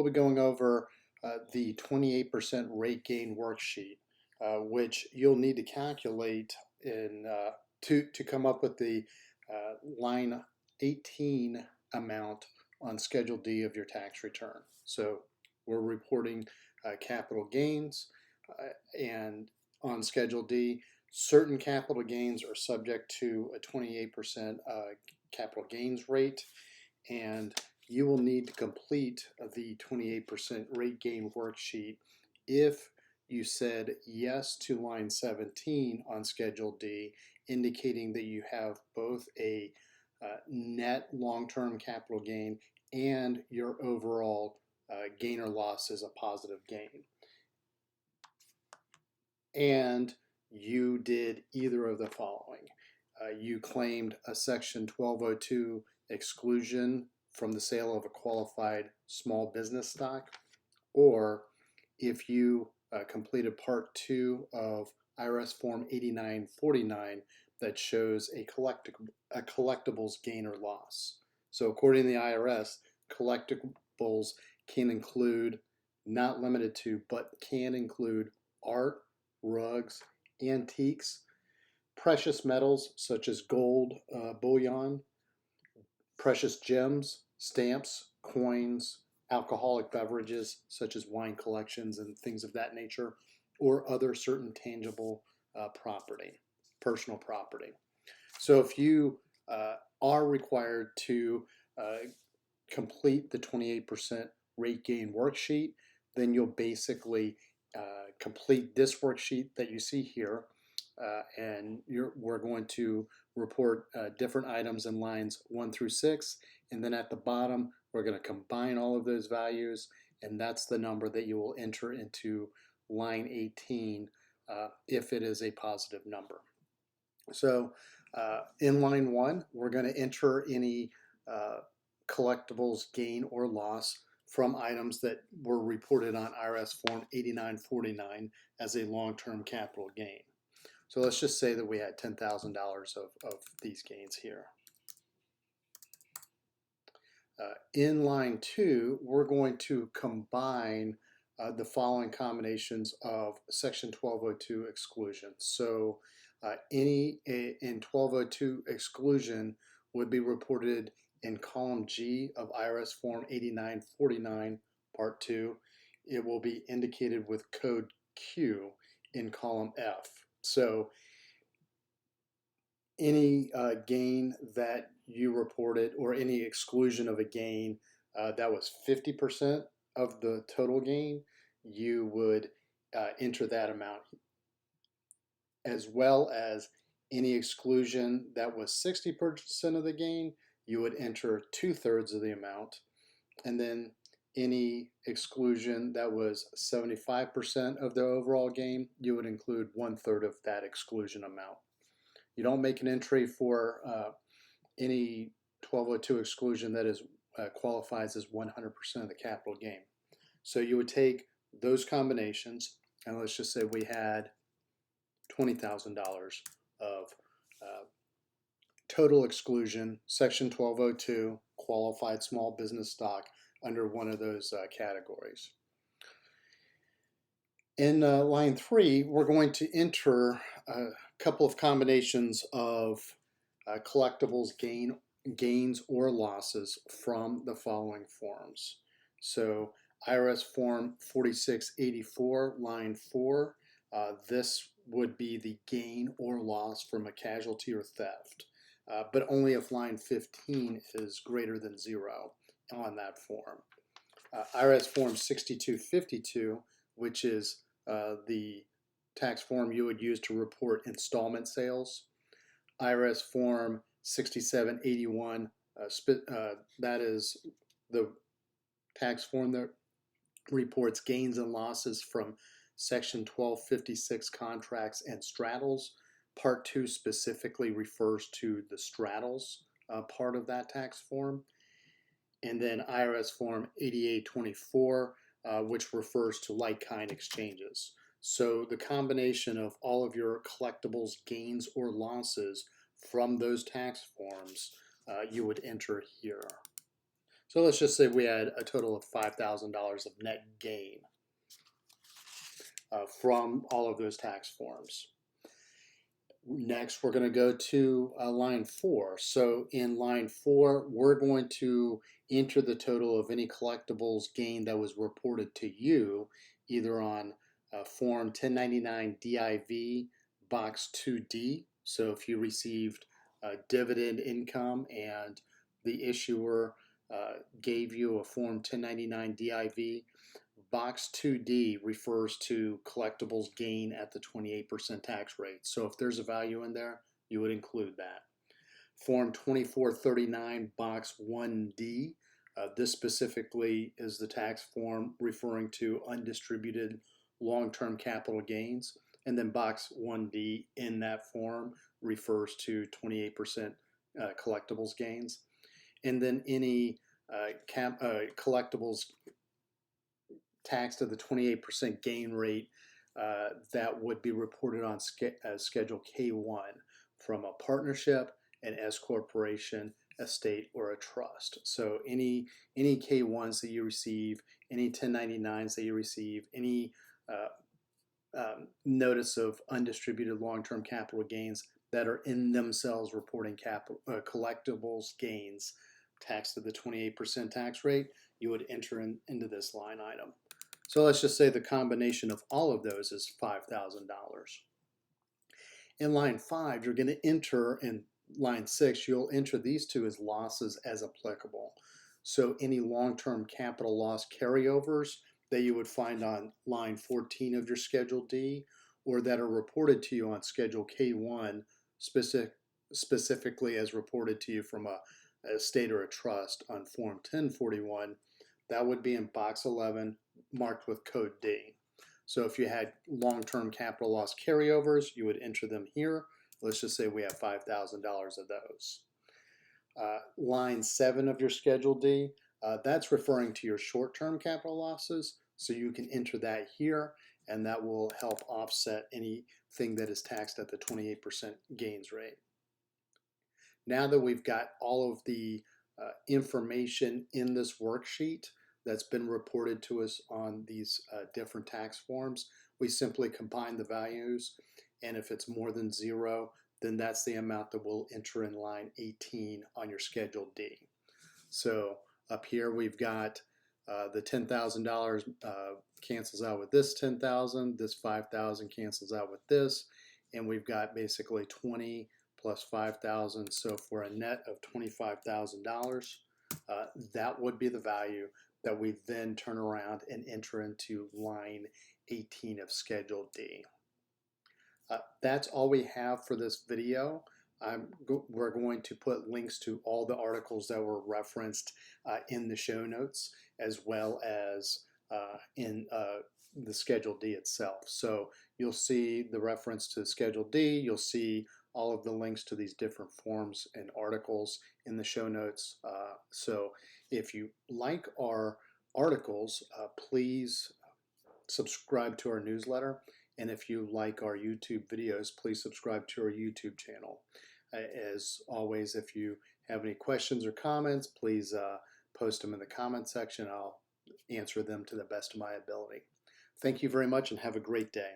we'll be going over the 28% rate gain worksheet, which you'll need to calculate to come up with the line 18 amount on Schedule D of your tax return. So we're reporting capital gains, and on Schedule D, certain capital gains are subject to a 28% capital gains rate, and you will need to complete the 28% rate gain worksheet if you said yes to line 17 on Schedule D, indicating that you have both a net long-term capital gain and your overall gain or loss is a positive gain. And you did either of the following. You claimed a Section 1202 exclusion from the sale of a qualified small business stock, or if you completed Part 2 of IRS Form 8949 that shows a collectibles gain or loss. So according to the IRS, collectibles can include, not limited to, but can include art, rugs, antiques, precious metals such as gold, bullion, precious gems, stamps, coins, alcoholic beverages such as wine collections and things of that nature, or other certain tangible property, personal property. So if you are required to complete the 28% rate gain worksheet, then you'll basically complete this worksheet that you see here, and we're going to report different items in lines 1 through 6, and then at the bottom we're going to combine all of those values, and that's the number that you will enter into line 18 if it is a positive number. So in line 1, we're going to enter any collectibles gain or loss from items that were reported on IRS Form 8949 as a long-term capital gain. So let's just say that we had $10,000 of these gains here. In line 2, we're going to combine the following combinations of Section 1202 exclusions. So any in 1202 exclusion would be reported in column G of IRS Form 8949, Part 2. It will be indicated with code Q in column F. So any gain that you reported, or any exclusion of a gain that was 50% of the total gain, you would enter that amount, as well as any exclusion that was 60% of the gain, you would enter 2/3 of the amount, and then any exclusion that was 75% of the overall gain, you would include 1/3 of that exclusion amount. You don't make an entry for any 1202 exclusion that is qualifies as 100% of the capital gain. So you would take those combinations, and let's just say we had $20,000 of total exclusion, Section 1202, qualified small business stock under one of those categories. In line 3, we're going to enter a couple of combinations of collectibles gains or losses from the following forms. So IRS Form 4684, line 4, this would be the gain or loss from a casualty or theft, but only if line 15 is greater than 0 on that form. IRS Form 6252, which is the tax form you would use to report installment sales. IRS Form 6781, that is the tax form that reports gains and losses from Section 1256 contracts and straddles. Part 2 specifically refers to the straddles part of that tax form. And then IRS Form 8824, which refers to like-kind exchanges. So the combination of all of your collectibles gains or losses from those tax forms you would enter here. So let's just say we had a total of $5,000 of net gain from all of those tax forms. Next, we're going to go to line 4. So in line 4, we're going to enter the total of any collectibles gain that was reported to you, either on Form 1099 DIV Box 2D. So if you received dividend income and the issuer gave you a Form 1099 DIV, Box 2D refers to collectibles gain at the 28% tax rate. So if there's a value in there, you would include that. Form 2439, Box 1D, this specifically is the tax form referring to undistributed long-term capital gains. And then Box 1D in that form refers to 28% collectibles gains. And then any collectibles taxed at the 28% gain rate that would be reported on Schedule K1 from a partnership, an S corporation, a state, or a trust. So any K1s that you receive, any 1099s that you receive, any notice of undistributed long-term capital gains that are in themselves reporting collectibles gains taxed at the 28% tax rate, you would enter into this line item. So let's just say the combination of all of those is $5,000. In line 5, you're going to enter, in line 6, you'll enter these two as losses as applicable. So any long-term capital loss carryovers that you would find on line 14 of your Schedule D, or that are reported to you on Schedule K1, specifically as reported to you from a state or a trust on Form 1041, that would be in Box 11, marked with Code D. So if you had long-term capital loss carryovers, you would enter them here. Let's just say we have $5,000 of those. Line 7 of your Schedule D, that's referring to your short-term capital losses, so you can enter that here, and that will help offset anything that is taxed at the 28% gains rate. Now that we've got all of the information in this worksheet that's been reported to us on these different tax forms, we simply combine the values, and if it's more than 0, then that's the amount that we'll enter in line 18 on your Schedule D. So up here we've got the $10,000 cancels out with this $10,000, this $5,000 cancels out with this, and we've got basically 20 plus $5,000, so for a net of $25,000, that would be the value that we then turn around and enter into line 18 of Schedule D. That's all we have for this video. We're going to put links to all the articles that were referenced in the show notes, as well as in the Schedule D itself. So you'll see the reference to Schedule D, you'll see all of the links to these different forms and articles in the show notes. So if you like our articles, please subscribe to our newsletter. And if you like our YouTube videos, please subscribe to our YouTube channel. As always, if you have any questions or comments, please post them in the comment section. I'll answer them to the best of my ability. Thank you very much and have a great day.